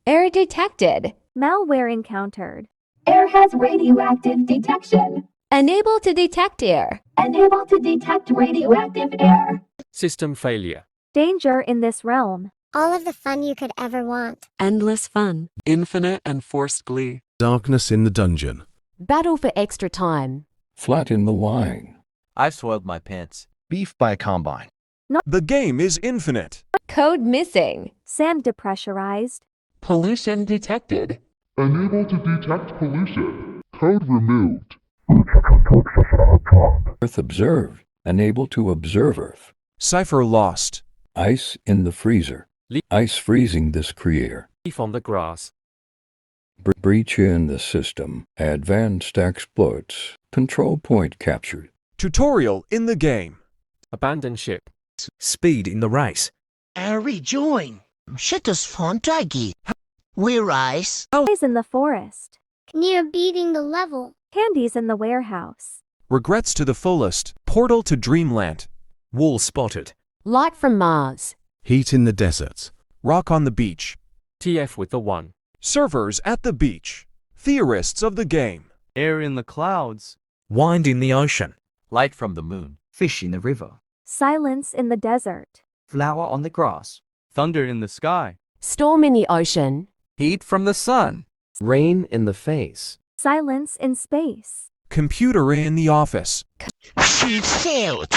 Error detected. Malware encountered. Air has radioactive detection. Unable to detect air. Unable to detect radioactive air. System failure. Danger in this realm. All of the fun you could ever want. Endless fun. Infinite and forced glee. Darkness in the dungeon. Battle for extra time. Flat in the line. I've soiled my pants. Beef by a combine. The game is infinite. Code missing. Sand depressurized. Pollution detected. Unable to detect pollution. Code removed. Earth observed. Unable to observe Earth. Cipher lost. Ice in the freezer. Ice freezing this creator. Leaf on the grass. Breach in the system. Advanced exploits. Control point captured. Tutorial in the game. Abandon ship. Speed in the race. Rejoin. Shitters Fontagi. We're ice. Eyes in the forest. Near beating the level. Candies in the warehouse. Regrets to the fullest. Portal to Dreamland. Wall spotted. Light from Mars. Heat in the desert. Rock on the beach. TF with the 1. Servers at the beach. Theorists of the game. Air in the clouds. Wind in the ocean. Light from the moon. Fish in the river. Silence in the desert. Flower on the grass. Thunder in the sky. Storm in the ocean. Heat from the sun. Rain in the face. Silence in space. Computer in the office. She failed.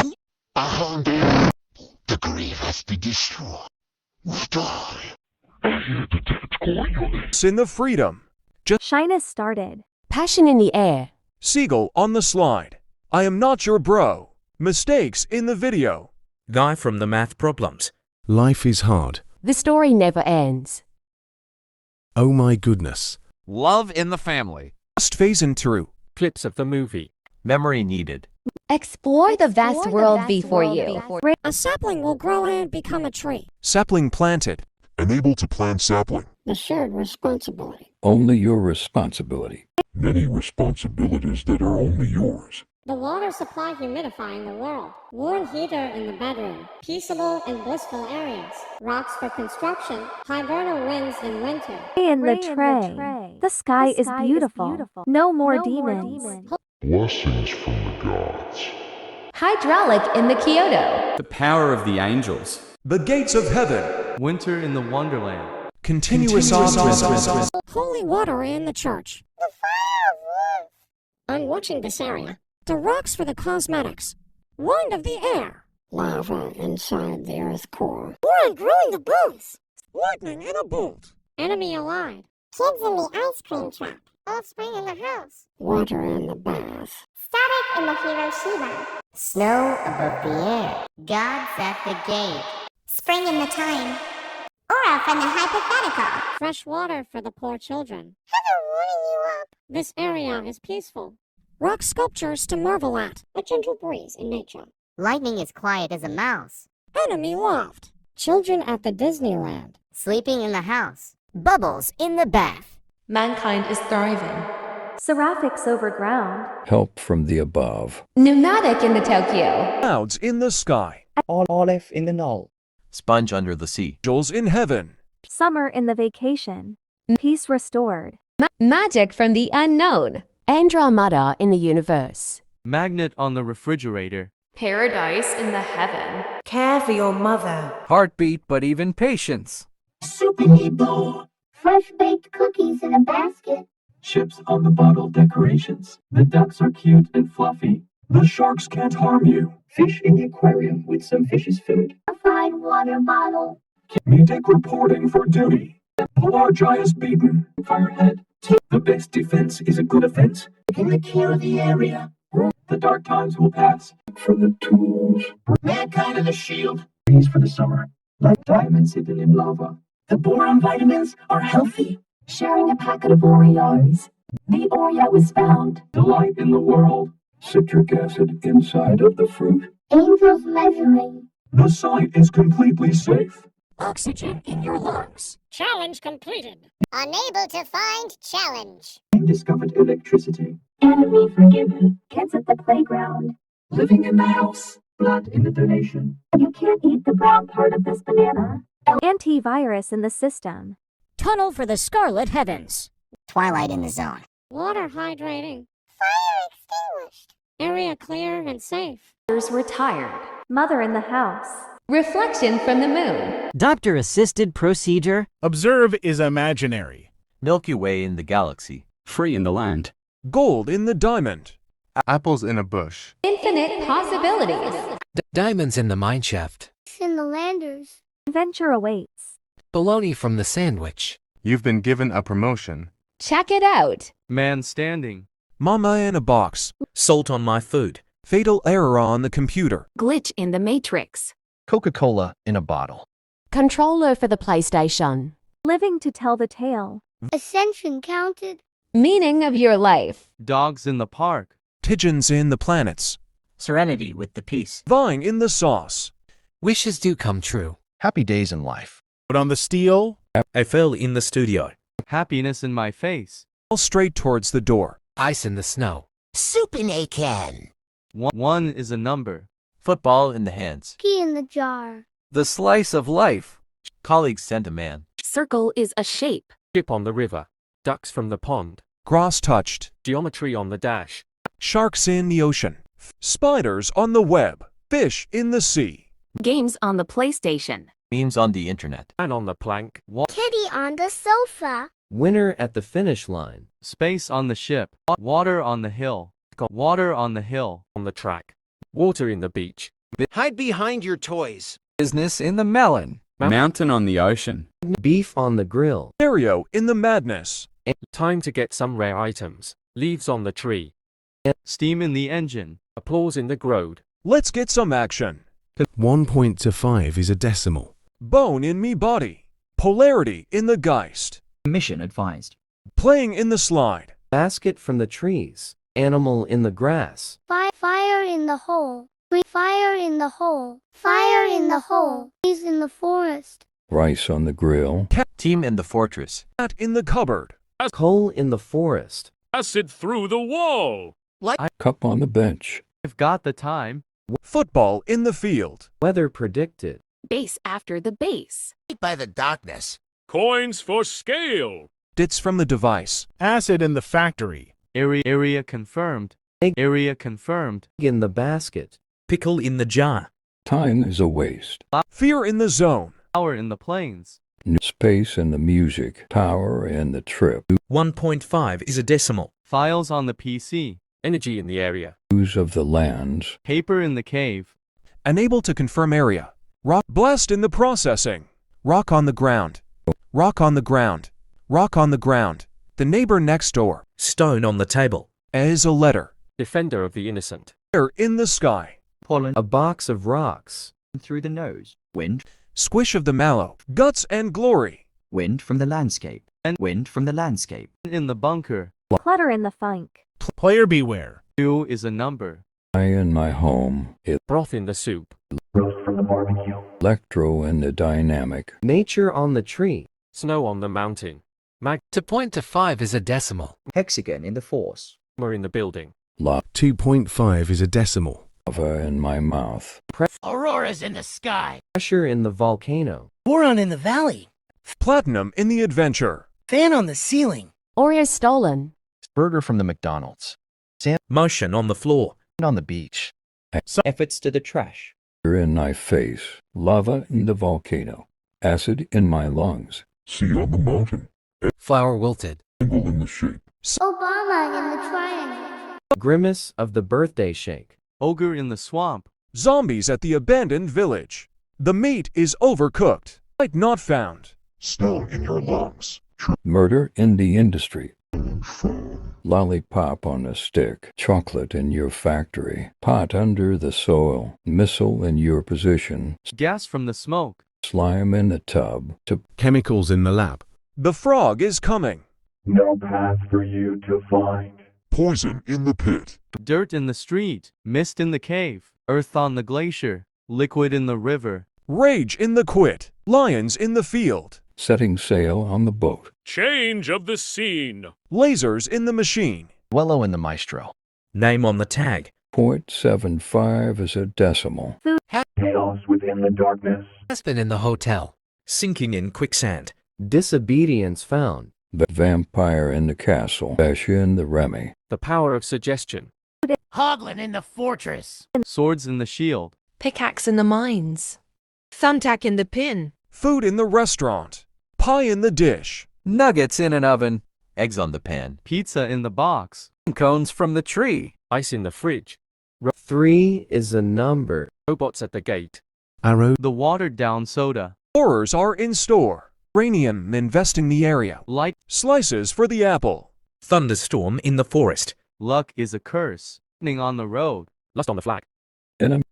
The grave has been destroyed. We die. In the freedom. Shyness started. Passion in the air. Seagull on the slide. I am not your bro. Mistakes in the video. Guy from the math problems. Life is hard. The story never ends. Oh my goodness. Love in the family. Just phase in through. Clips of the movie. Memory needed. Explore the vast world before you. A sapling will grow and become a tree. Sapling planted. Unable to plant sapling. The shared responsibility. Only your responsibility. Many responsibilities that are only yours. The water supply humidifying the world. Warm heater in the bedroom. Peaceable and blissful areas. Rocks for construction. Hibernal winds in winter. In the tray. The sky is beautiful. No more demons. Blessings from the gods. Hydraulic in the Kyoto. The power of the angels. The gates of heaven. Winter in the wonderland. Continuous optimism. Holy water in the church. The fire of love. I'm watching this area. The rocks for the cosmetics. Wind of the air. Lava inside the earth core. Or growing the bones. Lightning in a bolt. Enemy allied. Kids in the ice cream truck. Offspring in the house. Water in the bath. Static in the Hiroshima. Snow above the air. Gods at the gate. Spring in the time. Aura from the hypothetical. Fresh water for the poor children. Heather warning you up. This area is peaceful. Rock sculptures to marvel at. A gentle breeze in nature. Lightning is quiet as a mouse. Enemy loft. Children at the Disneyland. Sleeping in the house. Bubbles in the bath. Mankind is thriving. Seraphics over ground. Help from the above. Pneumatic in the Tokyo. Clouds in the sky. Olive in the null. Sponge under the sea. Angels in heaven. Summer in the vacation. Peace restored. Magic from the unknown. Andromeda in the universe. Magnet on the refrigerator. Paradise in the heaven. Care for your mother. Heartbeat, but even patience. Super Nemo. Fresh baked cookies in a basket. Chips on the bottle decorations. The ducks are cute and fluffy. The sharks can't harm you. Fish in the aquarium with some fish's food. A fine water bottle. Meedic reporting for duty. Polar giant beaten. Firehead. The best defense is a good offense. In the care of the area. The dark times will pass. For the tools. Mankind of the shield. Trees for the summer. Like diamonds hidden in lava. The boron vitamins are healthy. Sharing a packet of Oreos. The Oreo is found. Delight in the world. Citric acid inside of the fruit. Angels measuring. The site is completely safe. Oxygen in your lungs. Challenge completed. Unable to find challenge. Discovered electricity. Enemy forgiven. Kids at the playground. Living in the house. Blood in the donation. You can't eat the brown part of this banana. Antivirus in the system. Tunnel for the Scarlet Heavens. Twilight in the zone. Water hydrating. Fire extinguished. Area clear and safe. Were tired. Mother in the house. Reflection from the moon. Doctor-assisted procedure. Observe is imaginary. Milky Way in the galaxy. Free in the land. Gold in the diamond. Apples in a bush. Infinite possibilities. Diamonds in the mineshaft. In the landers. Adventure awaits. Bologna from the sandwich. You've been given a promotion. Check it out. Man standing. Mama in a box. Salt on my food. Fatal error on the computer. Glitch in the matrix. Coca-Cola in a bottle. Controller for the PlayStation. Living to tell the tale. Ascension counted. Meaning of your life. Dogs in the park. Pigeons in the planets. Serenity with the peace. Vine in the sauce. Wishes do come true. Happy days in life. Put on the steel. Eiffel in the studio. Happiness in my face. All straight towards the door. Ice in the snow. Soup in a can. One is a number. Football in the hands. Key in the jar. The slice of life. Colleagues sent a man. Circle is a shape. Ship on the river. Ducks from the pond. Grass touched. Geometry on the dash. Sharks in the ocean. Spiders on the web. Fish in the sea. Games on the PlayStation. Memes on the internet. Man on the plank. Kitty on the sofa. Winner at the finish line. Space on the ship. Water on the hill. Water on the hill. On the track. Water in the beach. Hide behind your toys. Business in the melon. Mountain on the ocean. Beef on the grill. Stereo in the madness. Time to get some rare items. Leaves on the tree. Steam in the engine. Applause in the grode. Let's get some action. 1 point to 5 is a decimal. Bone in me body. Polarity in the Geist. Mission advised. Playing in the slide. Basket from the trees. Animal in the grass. Fire in the hole. Fire in the hole. Fire in the hole. He's in the forest. Rice on the grill. Team in the fortress. Cat in the cupboard. Coal in the forest. Acid through the wall. Cup on the bench. I've got the time. Football in the field. Weather predicted. Base after the base. By the darkness. Coins for scale. Dits from the device. Acid in the factory. Area confirmed. Area confirmed. In the basket. Pickle in the jar. Time is a waste. Fear in the zone. Power in the plains. Space in the music. Power in the trip. 1.5 is a decimal. Files on the PC. Energy in the area. News of the lands. Paper in the cave. Unable to confirm area. Rock blast in the processing. Rock on the ground. Rock on the ground. Rock on the ground. The neighbor next door. Stone on the table. As a letter. Defender of the innocent. Air in the sky. Pollen. A box of rocks. Through the nose. Wind. Squish of the mallow. Guts and glory. Wind from the landscape. And wind from the landscape. In the bunker. Clutter in the funk. Player beware. 2 is a number. I in my home. Broth in the soup. Roast from the barbecue. Electro in the dynamic. Nature on the tree. Snow on the mountain. To point to 5 is a decimal. Hexagon in the force. Magma in the building. 2.5 is a decimal. Lava in my mouth. Auroras in the sky. Pressure in the volcano. Boron in the valley. Platinum in the adventure. Fan on the ceiling. Oreo stolen. Burger from the McDonald's. Sand Motion on the floor. on the beach. Efforts to the trash. In my face. Lava in the volcano. Acid in my lungs. Sea on the mountain. Flower wilted. Angle in the shape. Obama in the triangle. Grimace of the birthday shake. Ogre in the swamp. Zombies at the abandoned village. The meat is overcooked. Light not found. Stone in your lungs. Murder in the industry. Lollipop on a stick. Chocolate in your factory. Pot under the soil. Missile in your position. Gas from the smoke. Slime in the tub. Chemicals in the lab. The frog is coming. No path for you to find. Poison in the pit. Dirt in the street. Mist in the cave. Earth on the glacier. Liquid in the river. Rage in the quit. Lions in the field. Setting sail on the boat. Change of the scene. Lasers in the machine. Wello in the maestro. Name on the tag. 0.75 is a decimal. Chaos within the darkness. Husband in the hotel. Sinking in quicksand. Disobedience found. The vampire in the castle. Bash in the Remy. The power of suggestion. Hoglin in the fortress. Swords in the shield. Pickaxe in the mines. Thumbtack in the pin. Food in the restaurant. Pie in the dish. Nuggets in an oven. Eggs on the pan. Pizza in the box. Cones from the tree. Ice in the fridge. 3 is a number. Robots at the gate. Arrow. The watered down soda. Horrors are in store. Uranium investing the area. Light. Slices for the apple. Thunderstorm in the forest. Luck is a curse. Lightning on the road. Lust on the flag.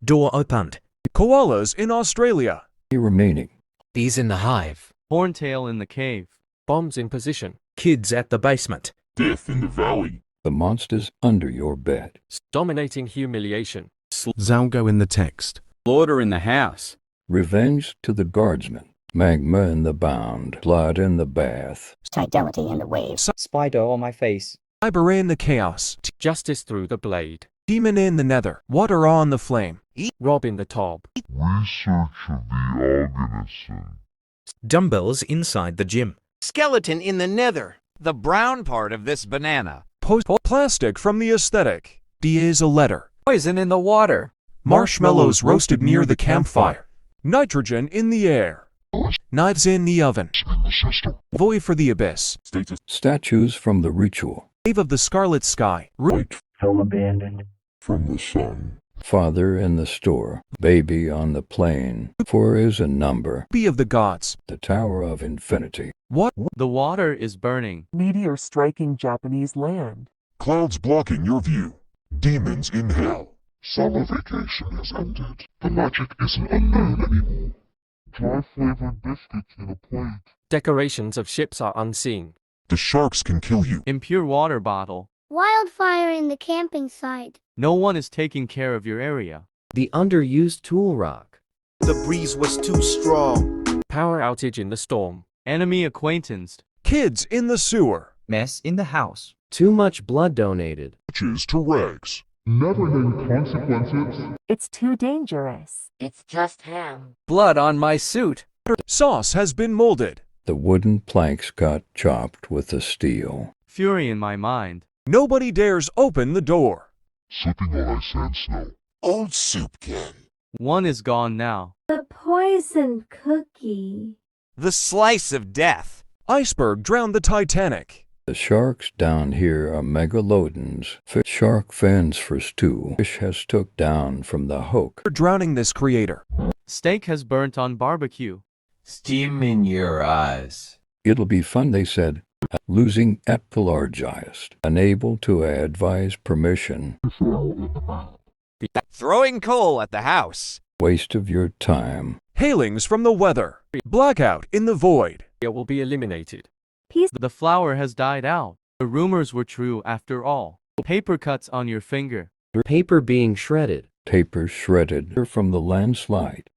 Door opened. Koalas in Australia. Remaining. Bees in the hive. Horntail in the cave. Bombs in position. Kids at the basement. Death in the valley. The monsters under your bed. Dominating humiliation. Zalgo in the text. Slaughter in the house. Revenge to the guardsman. Magma in the bound. Blood in the bath. Fidelity in the waves. Spider on my face. Cyber in the chaos. Justice through the blade. Demon in the nether. Water on the flame. Rob in the top. Research of the organism. Dumbbells inside the gym. Skeleton in the nether. The brown part of this banana. Plastic from the aesthetic. D is a letter. Poison in the water. Marshmallows roasted near the campfire. Nitrogen in the air. Knives in the oven. Void for the abyss. Statues from the ritual. Wave of the scarlet sky. Light Fell abandoned. from the sun. Father in the store. Baby on the plain. 4 is a number. Be of the gods. The Tower of Infinity. What? The water is burning. Meteor striking Japanese land. Clouds blocking your view. Demons in hell. Summer vacation has ended. The magic isn't unknown anymore. Dry flavored biscuits in a plate. Decorations of ships are unseen. The sharks can kill you. Impure water bottle. Wildfire in the camping site. No one is taking care of your area. The underused tool rock. The breeze was too strong. Power outage in the storm. Enemy acquaintanced. Kids in the sewer. Mess in the house. Too much blood donated. Matches to rags. Never name consequences. It's too dangerous. It's just ham. Blood on my suit. Sauce has been molded. The wooden planks got chopped with the steel. Fury in my mind. Nobody dares open the door. Slipping on ice and snow. Old soup can. One is gone now. The poison cookie. The slice of death. Iceberg drowned the Titanic. The sharks down here are megalodons. Shark fins for stew. Fish has took down from the hook. Drowning this creator. Steak has burnt on barbecue. Steam in your eyes. It'll be fun, they said. Losing at Pelargist. Unable to advise permission. Throwing coal at the house. Waste of your time. Hailings from the weather. Blackout in the void. It will be eliminated. The flower has died out. The rumors were true after all. Paper cuts on your finger. Paper being shredded. Paper shredded from the landslide.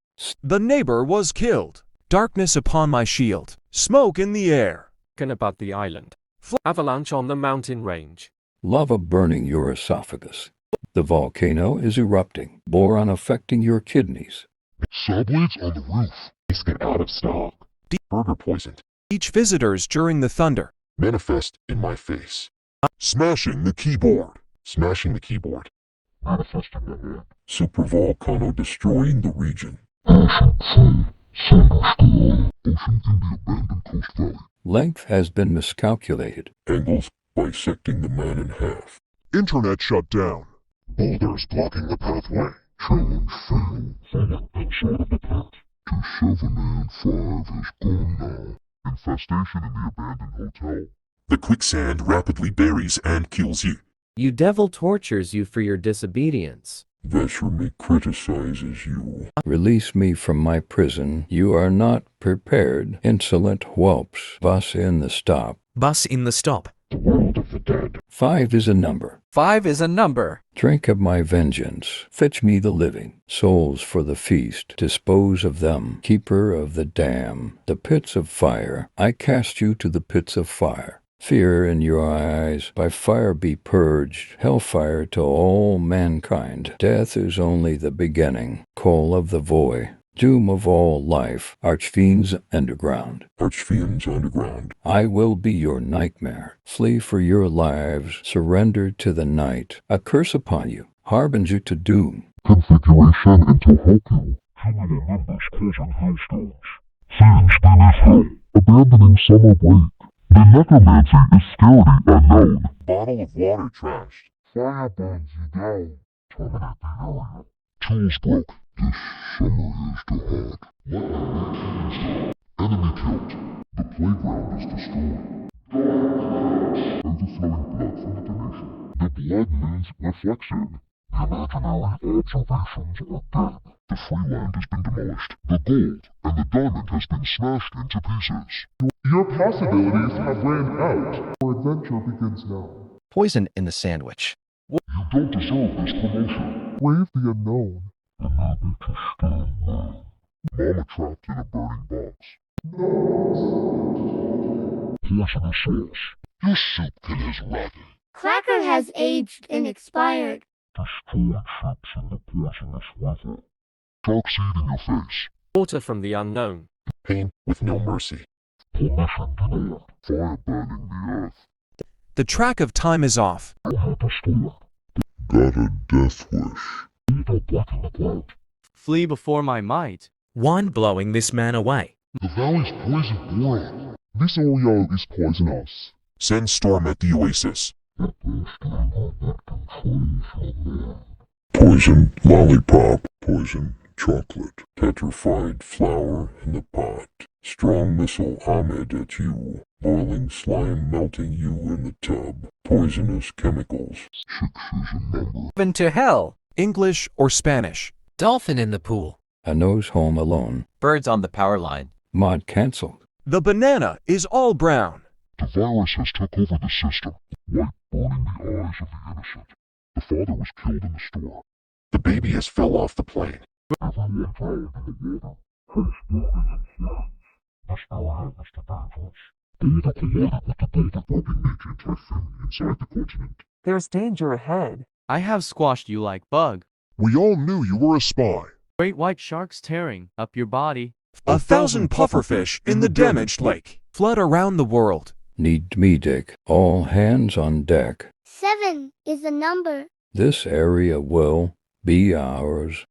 The neighbor was killed. Darkness upon my shield. Smoke in the air. About the island. Avalanche on the mountain range. Lava burning your esophagus. The volcano is erupting. Boron affecting your kidneys. Saw blades on the roof. Biscuit out of stock. Burger poisoned. Each visitors during the thunder. Manifest in my face. Smashing the keyboard. Smashing the keyboard. Manifesting the head. Super volcano destroying the region. Ocean can be abandoned Coast Valley. Length has been miscalculated. Angles bisecting the man in half. Internet shut down. Boulders blocking the pathway. Trailing fail. Falling outside of the path. 27 and 5 is gone now. Infestation in the abandoned hotel. The quicksand rapidly buries and kills you. You devil tortures you for your disobedience. Vesher criticizes you. Release me from my prison. You are not prepared. Insolent whelps. Bus in the stop. Bus in the stop. The world of the dead. 5 is a number. 5 is a number. Drink of my vengeance. Fetch me the living. Souls for the feast. Dispose of them. Keeper of the dam. The pits of fire. I cast you to the pits of fire. Fear in your eyes, by fire be purged, hellfire to all mankind. Death is only the beginning. Call of the void. Doom of all life, archfiends underground. Archfiends underground. I will be your nightmare. Flee for your lives, surrender to the night. A curse upon you, harbinger to doom. Configuration into Hoku. Too many members causing hailstones. Thieves beneath hell. Abandoning summer break. The necromancy is scarcity unknown. Bottle of water trashed. Fire burns you down. Terminate the area. Tools broke. This summer is too hot. What will make humans die? Enemy killed. The playground is destroyed. Overflowing blood from the donation. The blood means reflection. The imaginary observations are dead. The free land has been demolished. The gold and the diamond has been smashed into pieces. Your possibilities have ran out. Our adventure begins now. Poison in the sandwich. You don't deserve this promotion. Brave the unknown. Enable to stand now. Mama trapped in a burning box. Poisonous sauce. Your soup can is rotten. Cracker has aged and expired. Destroyed ships in the poisonous weather. Sharks eating your face. Water from the unknown. Pain with no mercy. Permission denied. Fire burning the earth. The track of time is off. Got a death wish. Flee before my might. Wine blowing this man away. The valley's poisoned boil. This Oreo is poisonous. Send storm at the oasis. Poison lollipop. Poison chocolate. Petrified flour in the pot. Strong missile Ahmed at you. Boiling slime melting you in the tub. Poisonous chemicals. 6 is a number. Heaven to hell. English or Spanish. Dolphin in the pool. A nose home alone. Birds on the power line. Mod cancelled. The banana is all brown. The virus has took over the system. White burning the eyes of the innocent. The father was killed in the store. The baby has fell off the plane. Everyone drowned in the water. Face moving in flames. The story was the dangerous. Data collided with the data rubbing agent I found inside the continent. There's danger ahead. I have squashed you like bug. We all knew you were a spy. Great white sharks tearing up your body. 1,000 pufferfish in the damaged lake. Flood around the world. Need me, Dick. All hands on deck. 7 is a number. This area will be ours.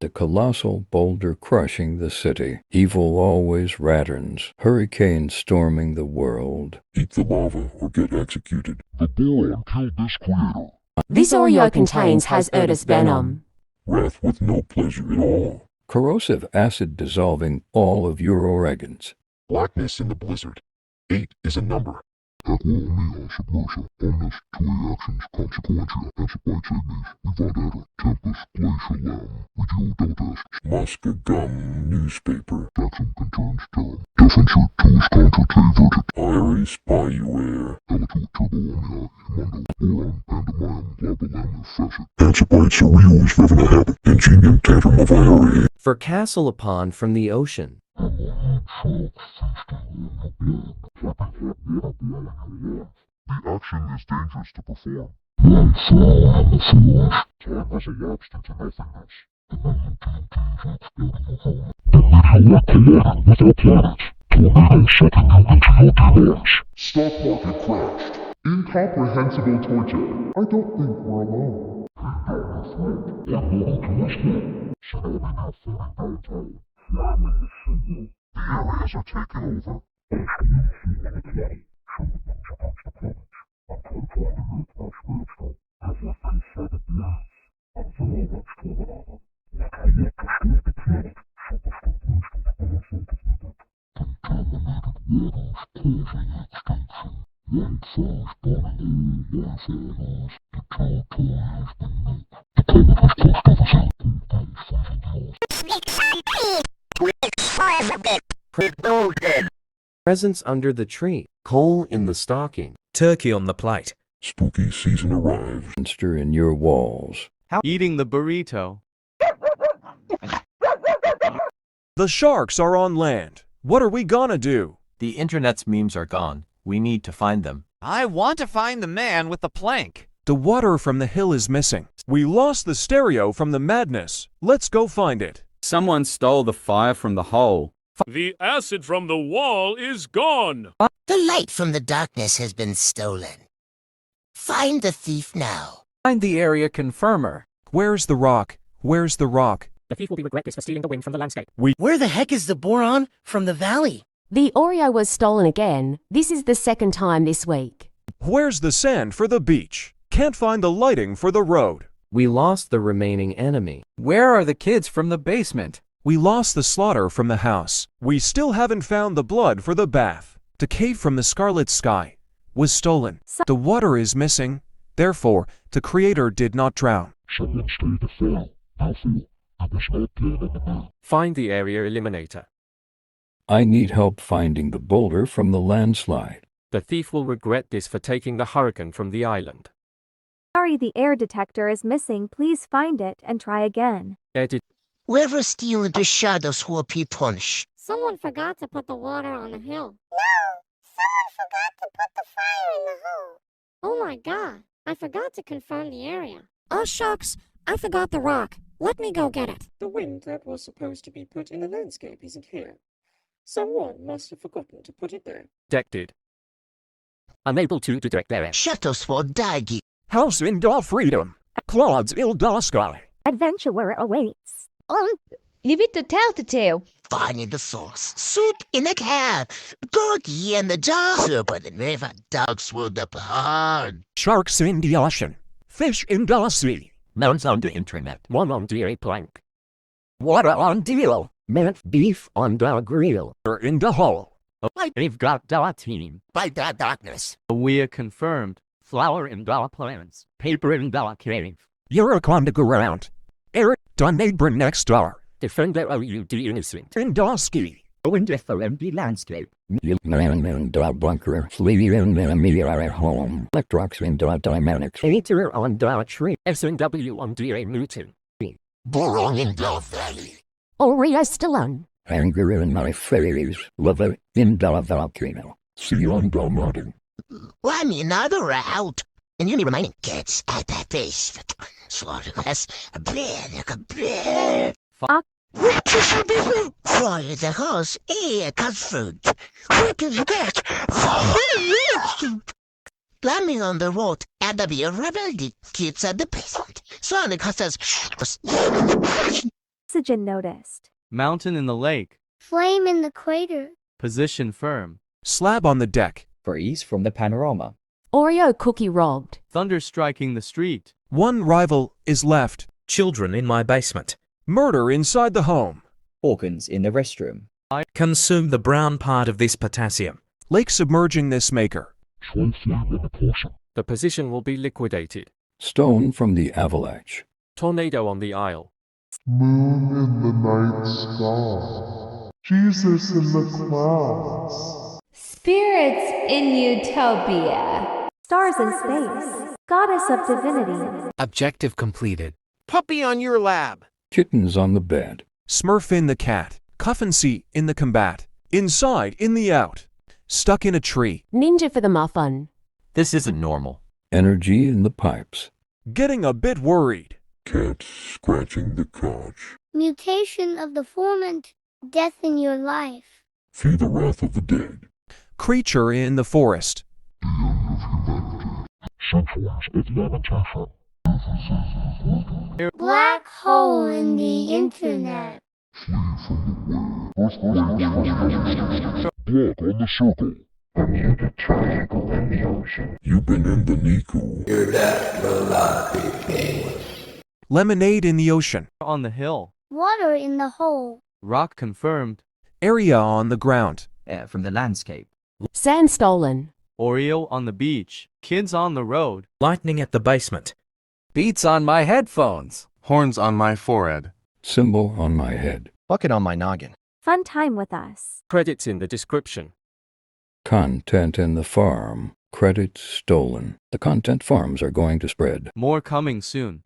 The colossal boulder crushing the city. Evil always ratterns. Hurricane storming the world. Eat the lava or get executed. The boron killed this creator. This Oreo contains hazardous venom. Wrath with no pleasure at all. Corrosive acid dissolving all of your organs. Blackness in the blizzard. 8 is a number. Equo submersion. Omnis tui actions consequentia. Ansibites ignis. Vivadera. Tempus glacial lamb. Regio dotest. Musca gum newspaper. Daxum concerns term. Defensor tuus contra te vertit. Iris spyuare. Elitu turbo omnia. Mundo. Boron. Pandemonium. Globulam facet. Ansibites cereals vivina habit. Ingenium tantrum of irie. For castle upon from the ocean. The action is dangerous to perform. Time has elapsed into nothingness. Stock market crashed. Incomprehensible torture. I don't think we're alone. The areas are taken over. Presents under the tree. Coal in the stocking. Turkey on the plate. Spooky season arrives. Monster in your walls. Eating the burrito. The sharks are on land. What are we gonna do? The internet's memes are gone. We need to find them. I want to find the man with the plank. The water from the hill is missing. We lost the stereo from the madness. Let's go find it. Someone stole the fire from the hole. The acid from the wall is gone. The light from the darkness has been stolen. Find the thief now. Find the area confirmer. Where's the rock? Where's the rock? The thief will be regret this for stealing the wind from the landscape. Where the heck is the boron from the valley? The Oreo was stolen again. This is the second time this week. Where's the sand for the beach? Can't find the lighting for the road. We lost the remaining enemy. Where are the kids from the basement? We lost the slaughter from the house. We still haven't found the blood for the bath. The cave from the scarlet sky was stolen. The water is missing. Therefore, the creator did not drown. Find the area eliminator. I need help finding the boulder from the landslide. The thief will regret this for taking the hurricane from the island. Sorry, the air detector is missing. Please find it and try again. Edit. Whoever stealing the shadows will be punished. Someone forgot to put the water on the hill. No! Someone forgot to put the fire in the hole. Oh my god, I forgot to confirm the area. Oh shucks, I forgot the rock. Let me go get it. The wind that was supposed to be put in the landscape isn't here. Someone must have forgotten to put it there. Detected. Unable to detect there. Shadows for Daggy. House in Dar Freedom. Clouds in Dar Sky. Adventure awaits. Leave it to tell. Finding the source. Soup in a can. Gorky in the jar. Soup in the river. Dogs will the pond. Sharks in the ocean. Fish in the sea. Melons on the internet. One on the plank. Water on deal. Mint beef on the grill. In the hole. We've got the team. By the darkness. We are confirmed. Flour in the plants. Paper in the cave. You're on the ground. Eric, the neighbor next door. Defender of you, the innocent. In the ski. In the empty landscape. In the bunker. Sleepy in the mirror home. Electrox in the dynamics. Eater on the tree. S&W on the mutant. Boron in the valley. Oreo still on. Anger in my face. Love it in the volcano. See on the mountain. Let me another route. And you need remaining kids at that base. Slaughterless. A bear. Fry the horse. Cut food. Quick as you get. Let me on the road. And the beer rebellion. Kids at the basement. Sonic says. Oxygen noticed. Mountain in the lake. Flame in the crater. Position firm. Slab on the deck. For ease from the panorama. Oreo cookie robbed. Thunder striking the street. One rival is left. Children in my basement. Murder inside the home. Organs in the restroom. Consume the brown part of this potassium. Lake submerging this maker. The position will be liquidated. Stone from the avalanche. Tornado on the isle. Moon in the night sky. Jesus in the clouds. Spirits in Utopia. Stars in space. Goddess of divinity. Objective completed. Puppy on your lab. Kittens on the bed. Smurf in the cat. Cuffancy in the combat. Inside in the out. Stuck in a tree. Ninja for the muffin. This isn't normal. Energy in the pipes. Getting a bit worried. Cat scratching the couch. Mutation of the formant. Death in your life. Feel the wrath of the dead. Creature in the forest. The end of humanity. Centuries of lamentation. Black hole in the internet. Flee from the way. Block on the circle. Bermuda Triangle in the ocean. You've been in the Niku. You're that melodic. Lemonade in the ocean. On the hill. Water in the hole. Rock confirmed. Area on the ground. Air from the landscape. Sand stolen. Oreo on the beach. Kids on the road. Lightning at the basement. Beats on my headphones. Horns on my forehead. Symbol on my head. Bucket on my noggin. Fun time with us. Credits in the description. Content in the farm. Credits stolen. The content farms are going to spread. More coming soon.